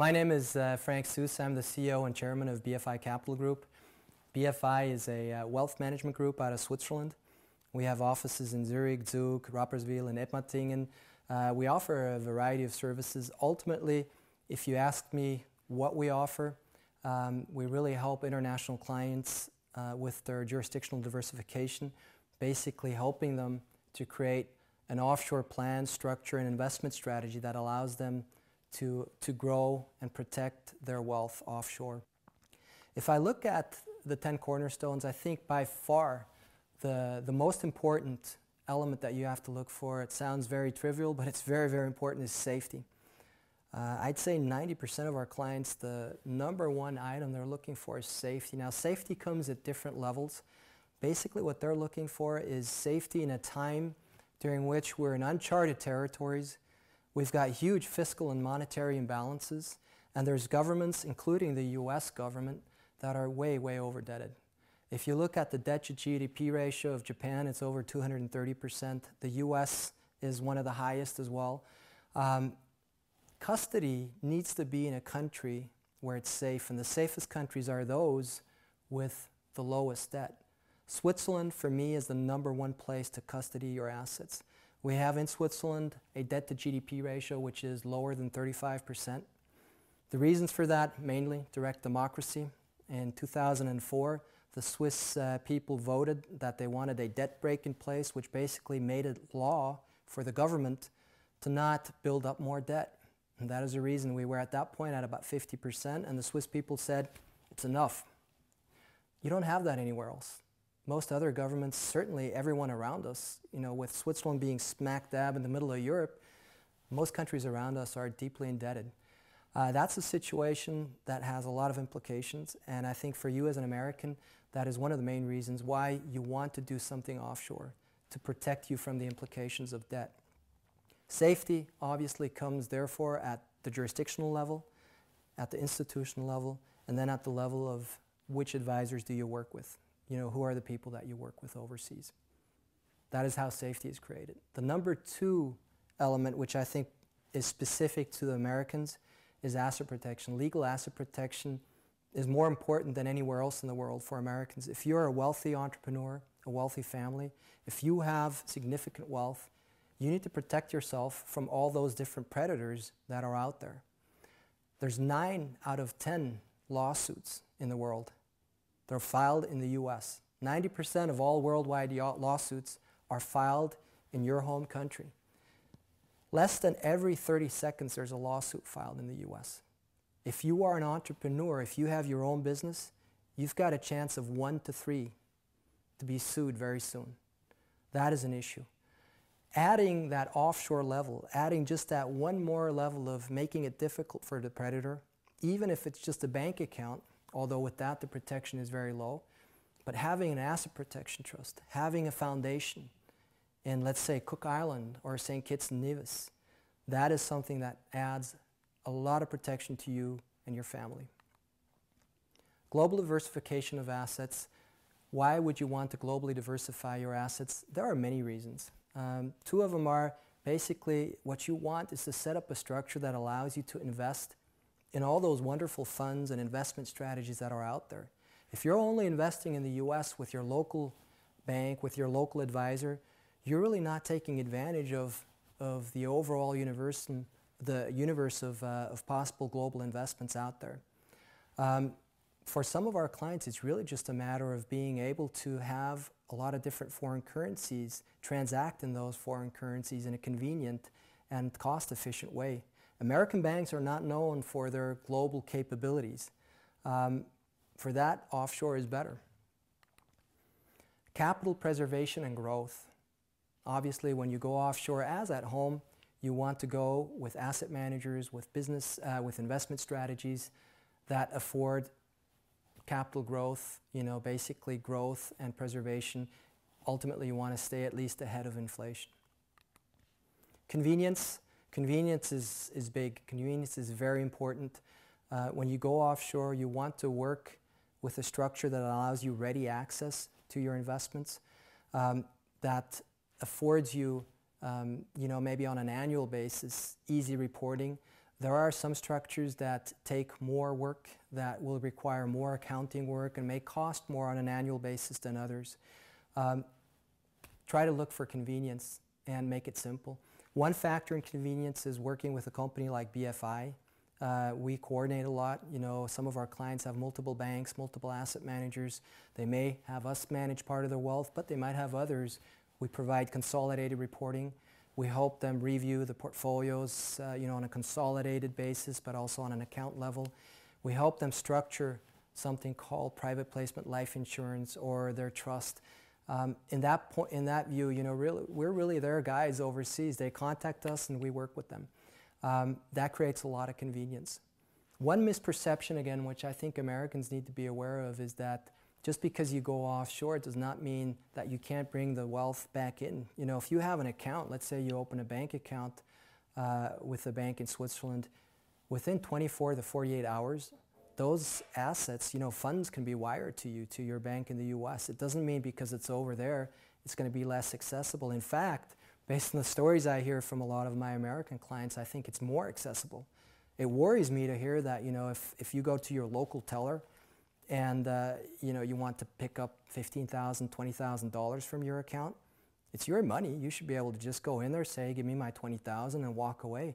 My name is Frank Suess. I'm the CEO and Chairman of BFI Capital Group. BFI is a wealth management group out of Switzerland. We have offices in Zurich, Zug, Rapperswil, and Etmatingen. We offer a variety of services. Ultimately, if you ask me what we offer, we really help international clients with their jurisdictional diversification, basically helping them to create an offshore plan, structure, and investment strategy that allows them to grow and protect their wealth offshore. If I look at the 10 cornerstones, I think by far the most important element that you have to look for, it sounds very trivial, but it's very, very important, is safety. I'd say 90% of our clients, the number one item they're looking for is safety. Now, safety comes at different levels. Basically, what they're looking for is safety in a time during which we're in uncharted territories. We've got huge fiscal and monetary imbalances, and there's governments, including the US government, that are way, way over-indebted. If you look at the debt to GDP ratio of Japan, it's over 230%. The US is one of the highest as well. Custody needs to be in a country where it's safe, and the safest countries are those with the lowest debt. Switzerland, for me, is the number one place to custody your assets. We have in Switzerland a debt to GDP ratio which is lower than 35%. The reasons for that, mainly direct democracy. In 2004, the Swiss people voted that they wanted a debt brake in place, which basically made it law for the government to not build up more debt. And that is the reason we were at that point at about 50%, and the Swiss people said, it's enough. You don't have that anywhere else. Most other governments, certainly everyone around us, with Switzerland being smack dab in the middle of Europe, most countries around us are deeply indebted. That's a situation that has a lot of implications, and I think for you as an American, that is one of the main reasons why you want to do something offshore, to protect you from the implications of debt. Safety obviously comes therefore at the jurisdictional level, at the institutional level, and then at the level of which advisors do you work with. Who are the people that you work with overseas? That is how safety is created. The number two element, which I think is specific to the Americans, is asset protection. Legal asset protection is more important than anywhere else in the world for Americans. If you're a wealthy entrepreneur, a wealthy family, if you have significant wealth, you need to protect yourself from all those different predators that are out there. There's 9 out of 10 lawsuits in the world. They're filed in the US. 90% of all worldwide lawsuits are filed in your home country. Less than every 30 seconds there's a lawsuit filed in the US. If you are an entrepreneur, if you have your own business, you've got a chance of 1 to 3 to be sued very soon. That is an issue. Adding that offshore level, adding just that one more level of making it difficult for the predator, even if it's just a bank account, although with that the protection is very low, but having an asset protection trust, having a foundation in, let's say, Cook Island or St. Kitts and Nevis, that is something that adds a lot of protection to you and your family. Global diversification of assets. Why would you want to globally diversify your assets? There are many reasons. 2 of them are basically what you want is to set up a structure that allows you to invest in all those wonderful funds and investment strategies that are out there. If you're only investing in the US with your local bank, with your local advisor, you're really not taking advantage of the overall universe of possible global investments out there. For some of our clients, it's really just a matter of being able to have a lot of different foreign currencies, transact in those foreign currencies in a convenient and cost-efficient way. American banks are not known for their global capabilities. For that, offshore is better. Capital preservation and growth. Obviously, when you go offshore as at home, you want to go with asset managers, with business, with investment strategies that afford capital growth, basically growth and preservation. Ultimately, you want to stay at least ahead of inflation. Convenience. Convenience is big. Convenience is very important. When you go offshore, you want to work with a structure that allows you ready access to your investments, that affords you, maybe on an annual basis, easy reporting, There are some structures that take more work, that will require more accounting work and may cost more on an annual basis than others. Try to look for convenience and make it simple. One factor in convenience is working with a company like BFI. We coordinate a lot. You know, some of our clients have multiple banks, multiple asset managers. They may have us manage part of their wealth, but they might have others. We provide consolidated reporting. We help them review the portfolios, you know, on a consolidated basis, but also on an account level. We help them structure something called private placement life insurance or their trust. In that view, you know, we're really their guys overseas. They contact us and we work with them. That creates a lot of convenience. One misperception, again, which I think Americans need to be aware of, is that just because you go offshore, it does not mean that you can't bring the wealth back in. You know, if you have an account, let's say you open a bank account with a bank in Switzerland, within 24 to 48 hours, those assets, you know, funds can be wired to you, to your bank in the US. It doesn't mean because it's over there, it's going to be less accessible. In fact, based on the stories I hear from a lot of my American clients, I think it's more accessible. It worries me to hear that, you know, if you go to your local teller and, you know, you want to pick up $15,000, $20,000 from your account, it's your money. You should be able to just go in there, say, give me my $20,000 and walk away.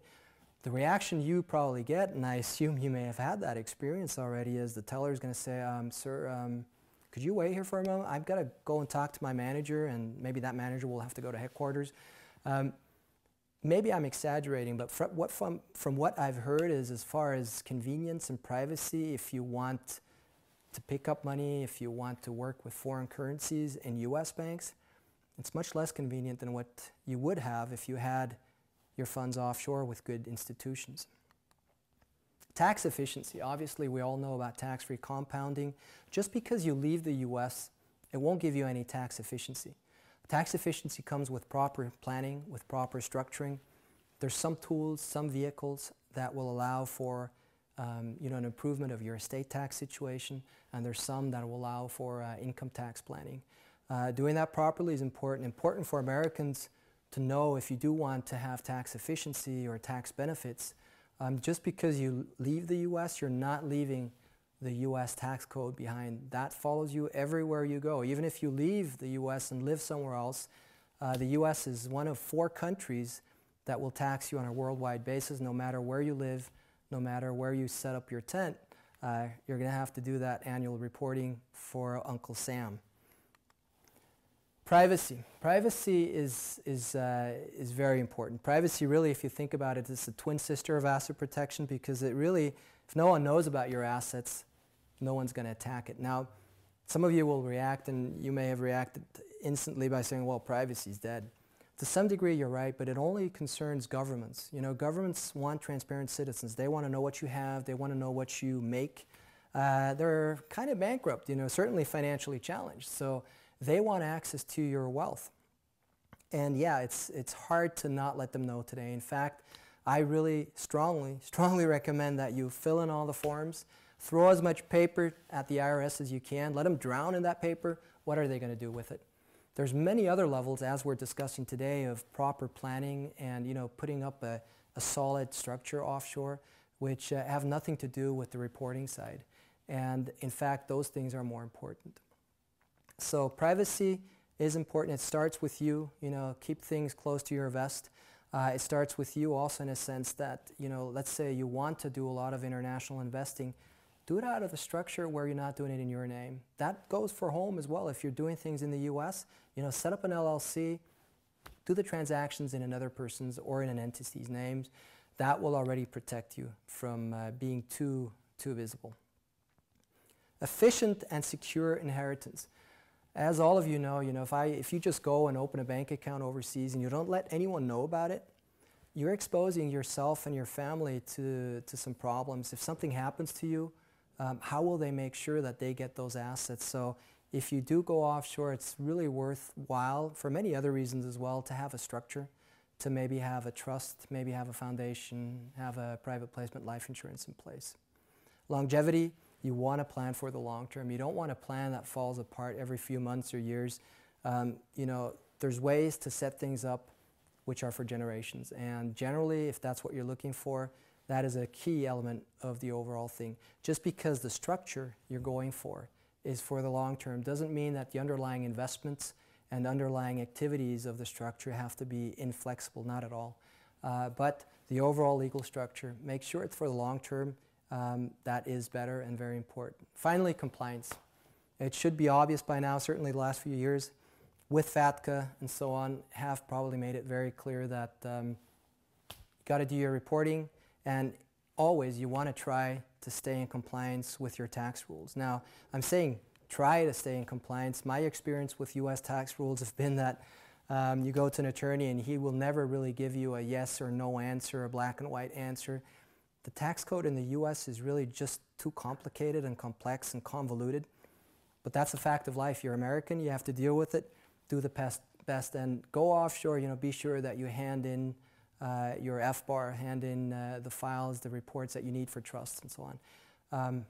The reaction you probably get, and I assume you may have had that experience already, is the teller is going to say, sir, could you wait here for a moment? I've got to go and talk to my manager, and maybe that manager will have to go to headquarters. Maybe I'm exaggerating, but from what I've heard is, as far as convenience and privacy, if you want to pick up money, if you want to work with foreign currencies in US banks, it's much less convenient than what you would have if you had your funds offshore with good institutions. Tax efficiency. Obviously, we all know about tax-free compounding. Just because you leave the US, it won't give you any tax efficiency. Tax efficiency comes with proper planning, with proper structuring. There's some tools, some vehicles that will allow for you know, an improvement of your estate tax situation, and there's some that will allow for income tax planning. Doing that properly is important. Important for Americans to know if you do want to have tax efficiency or tax benefits. Just because you leave the US, you're not leaving the US tax code behind. That follows you everywhere you go. Even if you leave the US and live somewhere else, the US is one of 4 countries that will tax you on a worldwide basis, no matter where you live, no matter where you set up your tent. You're going to have to do that annual reporting for Uncle Sam. Privacy. Privacy is very important. Privacy, really, if you think about it, is the twin sister of asset protection, because it really, if no one knows about your assets, no one's going to attack it. Now, some of you will react, and you may have reacted instantly by saying, well, privacy's dead. To some degree, you're right, but it only concerns governments. You know, governments want transparent citizens. They want to know what you have. They want to know what you make. They're kind of bankrupt, you know, certainly financially challenged. So they want access to your wealth. And yeah, it's hard to not let them know today. In fact, I really strongly recommend that you fill in all the forms, throw as much paper at the IRS as you can, let them drown in that paper. What are they going to do with it? There's many other levels, as we're discussing today, of proper planning and, you know, putting up a solid structure offshore, which have nothing to do with the reporting side. And in fact, those things are more important. So privacy is important. It starts with you. You know, keep things close to your vest. It starts with you also in a sense that, you know, let's say you want to do a lot of international investing. Do it out of a structure where you're not doing it in your name. That goes for home as well. If you're doing things in the US, you know, set up an LLC, do the transactions in another person's or in an entity's names. That will already protect you from being too visible. Efficient and secure inheritance. As all of you know, if you just go and open a bank account overseas and you don't let anyone know about it, you're exposing yourself and your family to some problems. If something happens to you, how will they make sure that they get those assets? So if you do go offshore, it's really worthwhile, for many other reasons as well, to have a structure, to maybe have a trust, maybe have a foundation, have a private placement life insurance in place. Longevity. You want to plan for the long term. You don't want a plan that falls apart every few months or years. You know, there's ways to set things up which are for generations. And generally, if that's what you're looking for, That is a key element of the overall thing. Just because the structure you're going for is for the long term doesn't mean that the underlying investments and underlying activities of the structure have to be inflexible, not at all. But the overall legal structure, make sure it's for the long term. That is better and very important. Finally, compliance. It should be obvious by now, certainly the last few years, with FATCA and so on, have probably made it very clear that you got to do your reporting, and always you want to try to stay in compliance with your tax rules. Now, I'm saying try to stay in compliance. My experience with U.S. tax rules has been that you go to an attorney and he will never really give you a yes or no answer, a black and white answer. The tax code in the U.S. is really just too complicated and complex and convoluted. But that's a fact of life. You're American, you have to deal with it, do the best, and go offshore. Be sure that you hand in your FBAR, hand in the files, the reports that you need for trusts and so on.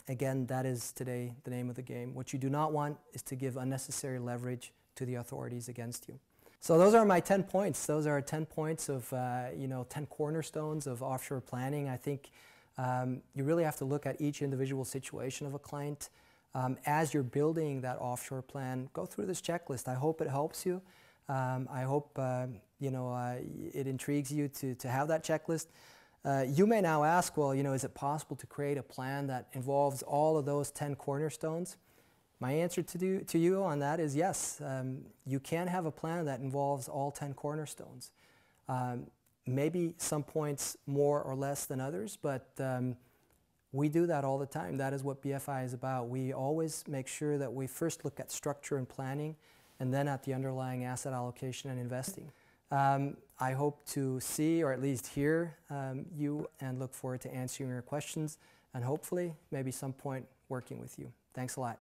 Again, that is today the name of the game. What you do not want is to give unnecessary leverage to the authorities against you. So those are my 10 points. Those are 10 points of, 10 cornerstones of offshore planning. I think you really have to look at each individual situation of a client. As you're building that offshore plan, go through this checklist. I hope it helps you. I hope it intrigues you to have that checklist. You may now ask, well, is it possible to create a plan that involves all of those 10 cornerstones? My answer to you on that is yes. You can have a plan that involves all 10 cornerstones. Maybe some points more or less than others, but we do that all the time. That is what BFI is about. We always make sure that we first look at structure and planning, and then at the underlying asset allocation and investing. I hope to see, or at least hear, you, and look forward to answering your questions, and hopefully, maybe some point, working with you. Thanks a lot.